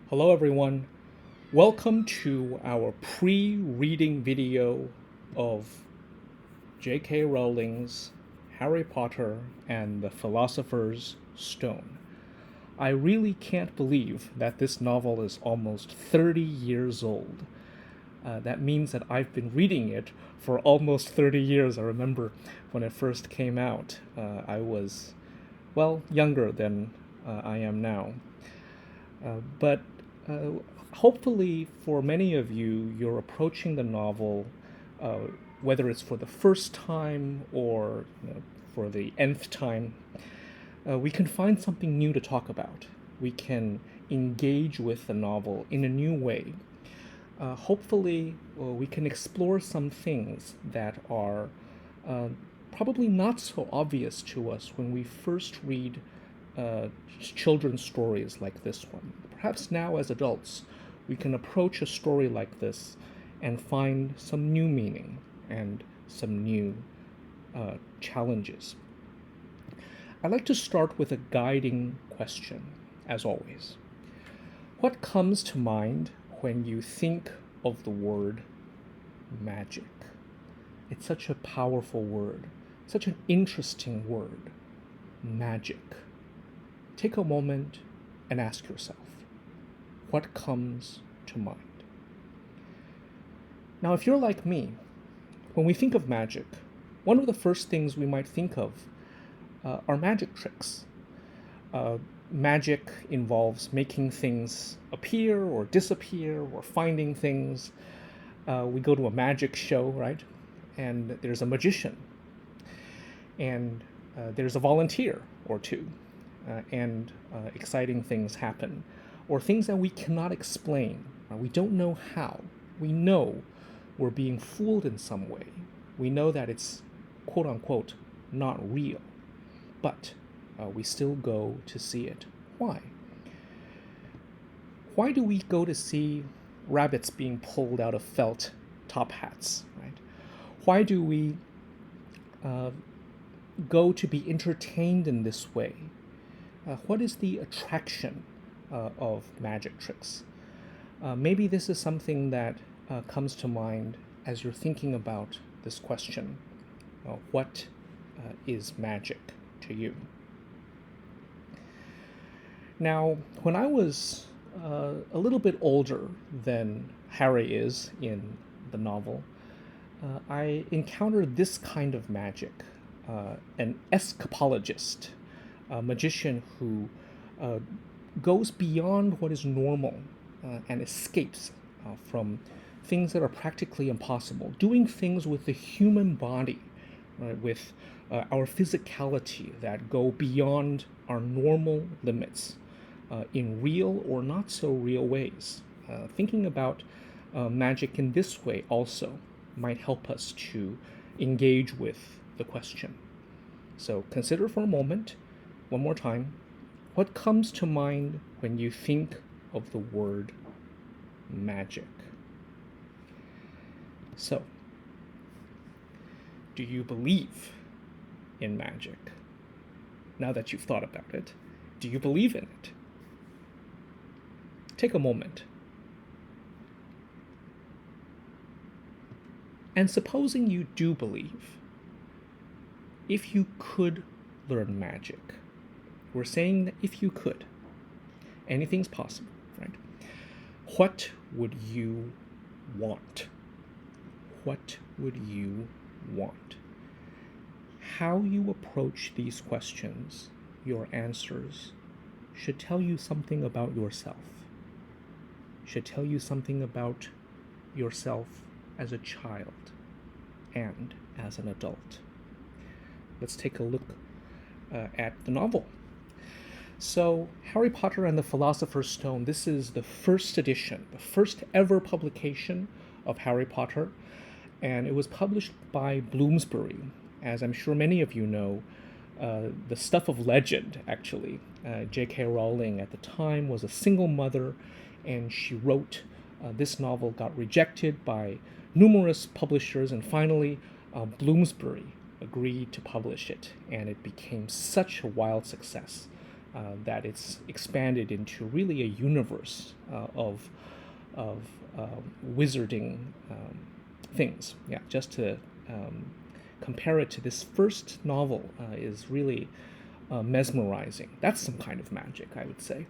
Hello everyone, welcome to our pre-reading video of J.K. Rowling's Harry Potter and the Philosopher's Stone. I really can't believe that this novel is almost 30 years old. That means that I've been reading it for almost 30 years. I remember when it first came out, I was, well, younger than I am now. But hopefully, for many of you, you're approaching the novel, uh, whether it's for the first time or for the nth time. We can find something new to talk about. We can engage with the novel in a new way. Hopefully, we can explore some things that are uh, probably not so obvious to us when we first read uh, children's stories like this one. Perhaps now, as adults, we can approach a story like this and find some new meaning and some new challenges. I'd like to start with a guiding question, as always. What comes to mind when you think of the word magic? It's such a powerful word, such an interesting word, magic. Take a moment and ask yourself, what comes to mind? Now, if you're like me, when we think of magic, one of the first things we might think of are magic tricks. Magic involves making things appear or disappear or finding things. We go to a magic show, right? And there's a magician, and there's a volunteer or two, and exciting things happen, or things that we cannot explain. We don't know how. We know we're being fooled in some way. We know that it's quote unquote not real, but we still go to see it. Why? Why do we go to see rabbits being pulled out of felt top hats, right? Why do we go to be entertained in this way? What is the attraction of magic tricks? Maybe this is something that comes to mind as you're thinking about this question. What is magic to you? Now, when I was a little bit older than Harry is in the novel, I encountered this kind of magic, an escapologist, a magician who goes beyond what is normal and escapes from things that are practically impossible, doing things with the human body, right, with our physicality that go beyond our normal limits in real or not so real ways. Thinking about magic in this way also might help us to engage with the question. So consider for a moment, one more time, what comes to mind when you think of the word magic? So, do you believe in magic? Now that you've thought about it, do you believe in it? Take a moment. And supposing you do believe, if you could learn magic, we're saying that if you could, anything's possible, right? What would you want? What would you want? How you approach these questions, your answers, should tell you something about yourself, should tell you something about yourself as a child and as an adult. Let's take a look at the novel. So, Harry Potter and the Philosopher's Stone, this is the first edition, the first ever publication of Harry Potter, and it was published by Bloomsbury. As I'm sure many of you know, the stuff of legend, actually. J.K. Rowling at the time was a single mother, and she wrote this novel, got rejected by numerous publishers, and finally Bloomsbury agreed to publish it, and it became such a wild success that it's expanded into really a universe of wizarding things. Yeah, just to compare it to this first novel is really mesmerizing. That's some kind of magic, I would say.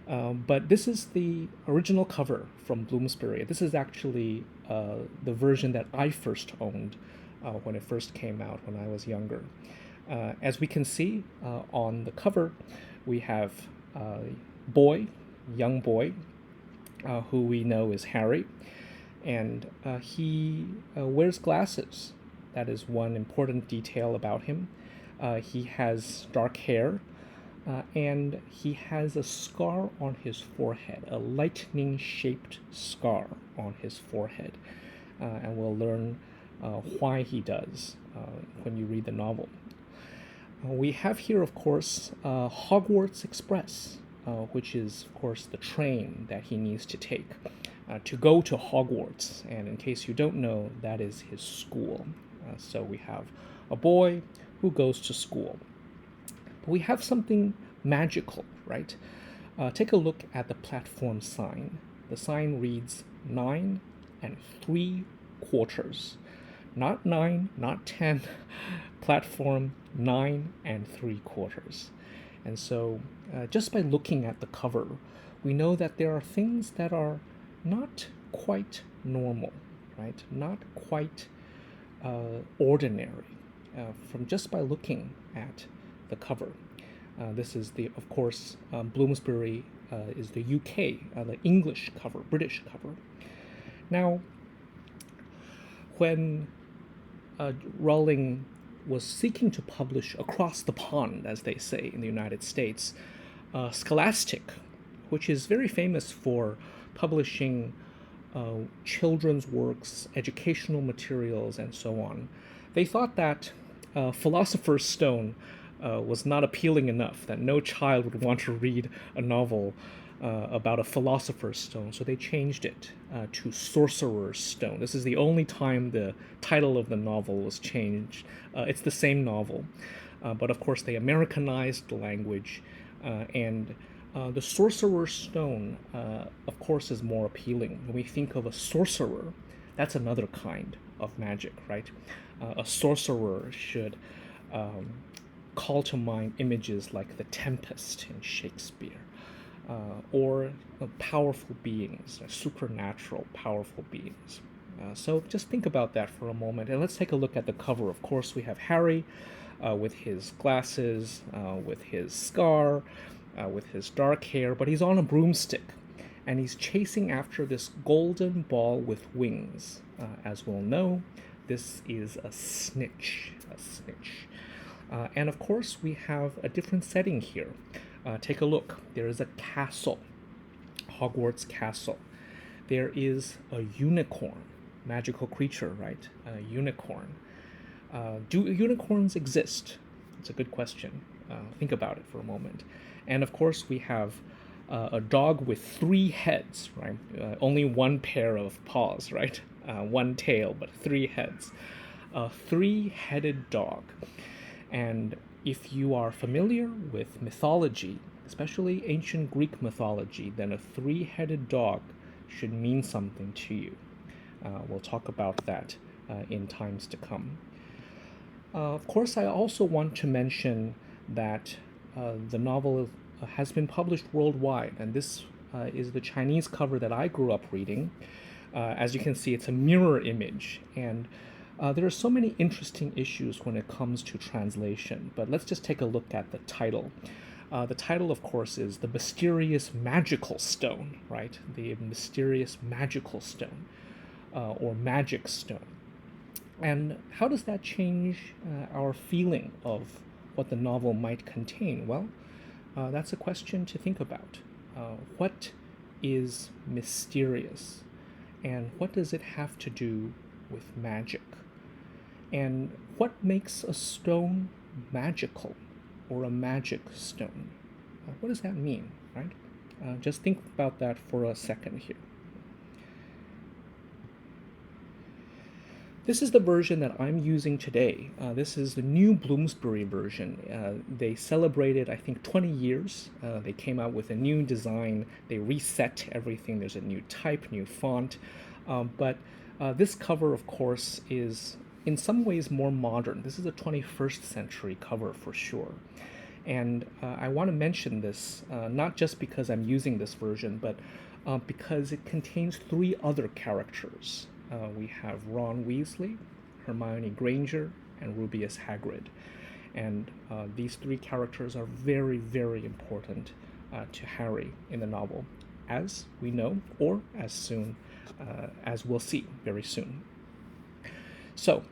But this is the original cover from Bloomsbury. This is actually the version that I first owned when it first came out when I was younger. As we can see on the cover, we have a boy, young boy, who we know is Harry, and he wears glasses. That is one important detail about him. He has dark hair, and he has a scar on his forehead, a lightning-shaped scar on his forehead. And we'll learn why he does when you read the novel. We have here, of course, Hogwarts Express, which is, of course, the train that he needs to take to go to Hogwarts. And in case you don't know, that is his school. So we have a boy who goes to school. But we have something magical, right? Take a look at the platform sign. The sign reads 9 3/4. Not 9, not 10, platform 9 3/4. And so just by looking at the cover, we know that there are things that are not quite normal, right? Not quite ordinary from just by looking at the cover. This is of course, Bloomsbury is the UK, the English cover, British cover. Now, when Rowling was seeking to publish across the pond, as they say in the United States, Scholastic, which is very famous for publishing children's works, educational materials, and so on, they thought that Philosopher's Stone was not appealing enough, that no child would want to read a novel about a philosopher's stone, so they changed it to Sorcerer's Stone. This is the only time the title of the novel was changed. It's the same novel, but of course they Americanized the language, and the Sorcerer's Stone, of course, is more appealing. When we think of a sorcerer, that's another kind of magic, right? A sorcerer should call to mind images like the Tempest in Shakespeare, or powerful beings, supernatural powerful beings. So just think about that for a moment, and let's take a look at the cover. Of course, we have Harry with his glasses, with his scar, with his dark hair, but he's on a broomstick, and he's chasing after this golden ball with wings. As we'll know, this is a snitch, and of course, we have a different setting here. Take a look. There is a castle, Hogwarts Castle. There is a unicorn, magical creature, right? A unicorn. Do unicorns exist? It's a good question. Think about it for a moment. And of course, we have a dog with 3 heads, right? Only 1 pair of paws, right? 1 tail, but 3 heads. A 3-headed dog. And if you are familiar with mythology, especially ancient Greek mythology, then a 3-headed dog should mean something to you. We'll talk about that in times to come. Of course, I also want to mention that the novel has been published worldwide, and this is the Chinese cover that I grew up reading. As you can see, it's a mirror image, and there are so many interesting issues when it comes to translation, but let's just take a look at the title. The title, of course, is The Mysterious Magical Stone, right? The Mysterious Magical Stone, or Magic Stone. And how does that change our feeling of what the novel might contain? Well, that's a question to think about. What is mysterious? And what does it have to do with magic? And what makes a stone magical, or a magic stone? What does that mean, right? Just think about that for a second here. This is the version that I'm using today. This is the new Bloomsbury version. They celebrated, I think, 20 years. They came out with a new design. They reset everything. There's a new type, new font. But this cover, of course, is in some ways more modern. This is a 21st century cover for sure. And I want to mention this not just because I'm using this version, but because it contains three other characters. We have Ron Weasley, Hermione Granger, and Rubeus Hagrid. And these three characters are very, very important to Harry in the novel, as we know, or as soon as we'll see very soon. So,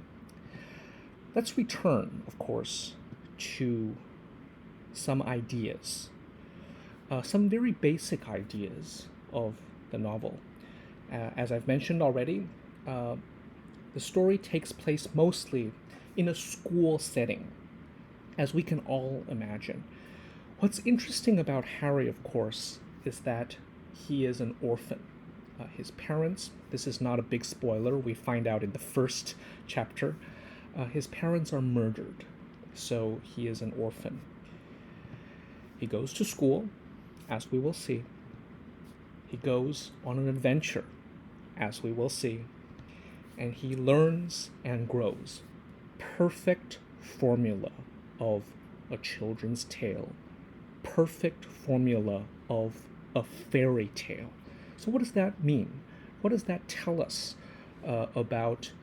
let's return, of course, to some ideas, some very basic ideas of the novel. As I've mentioned already, the story takes place mostly in a school setting, as we can all imagine. What's interesting about Harry, of course, is that he is an orphan. His parents, this is not a big spoiler, we find out in the first chapter, his parents are murdered, so he is an orphan. He goes to school, as we will see. He goes on an adventure, as we will see. And he learns and grows. Perfect formula of a children's tale. Perfect formula of a fairy tale. So what does that mean? What does that tell us about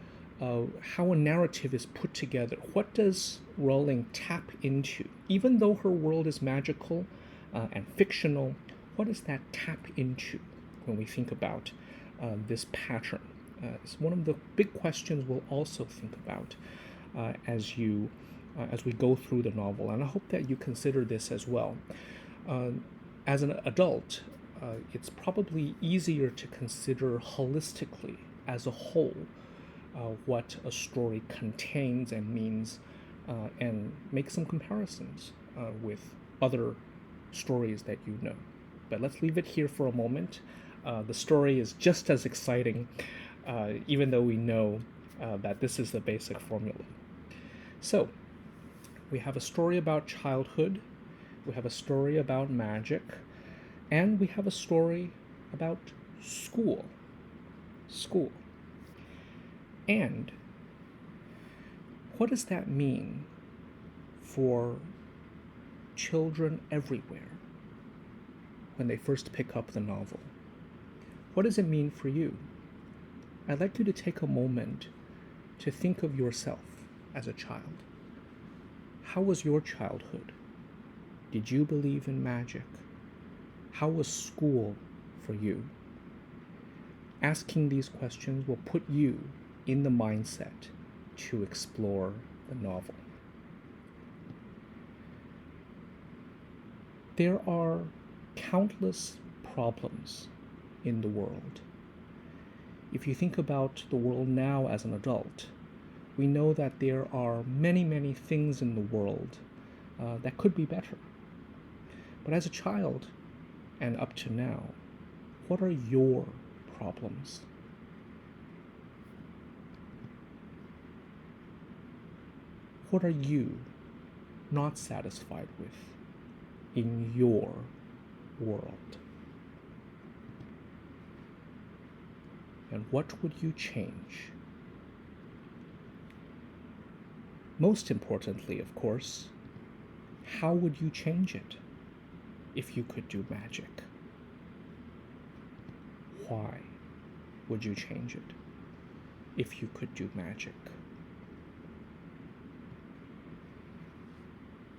how a narrative is put together? What does Rowling tap into? Even though her world is magical and fictional, what does that tap into when we think about this pattern? It's one of the big questions we'll also think about as we go through the novel, and I hope that you consider this as well. As an adult, it's probably easier to consider holistically, as a whole, what a story contains and means, and make some comparisons with other stories that you know. But let's leave it here for a moment. The story is just as exciting, even though we know that this is the basic formula. So, we have a story about childhood, we have a story about magic, and we have a story about school. School. And what does that mean for children everywhere when they first pick up the novel? What does it mean for you? I'd like you to take a moment to think of yourself as a child. How was your childhood? Did you believe in magic? How was school for you? Asking these questions will put you in the mindset to explore the novel. There are countless problems in the world. If you think about the world now as an adult, we know that there are many, many things in the world that could be better. But as a child, and up to now, what are your problems? What are you not satisfied with in your world? And what would you change? Most importantly, of course, how would you change it if you could do magic? Why would you change it if you could do magic?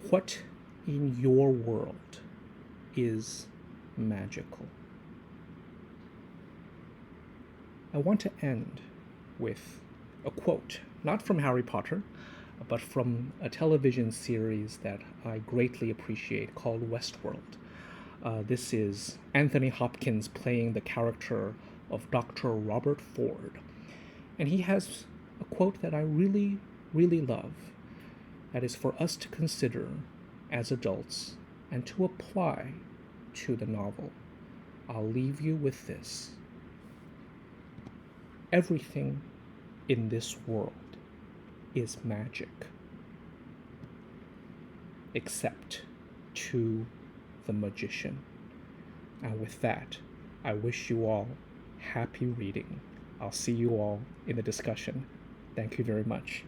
What in your world is magical? I want to end with a quote, not from Harry Potter, but from a television series that I greatly appreciate called Westworld. This is Anthony Hopkins playing the character of Dr. Robert Ford. And he has a quote that I really, really love, that is for us to consider as adults and to apply to the novel. I'll leave you with this. Everything in this world is magic, except to the magician. And with that, I wish you all happy reading. I'll see you all in the discussion. Thank you very much.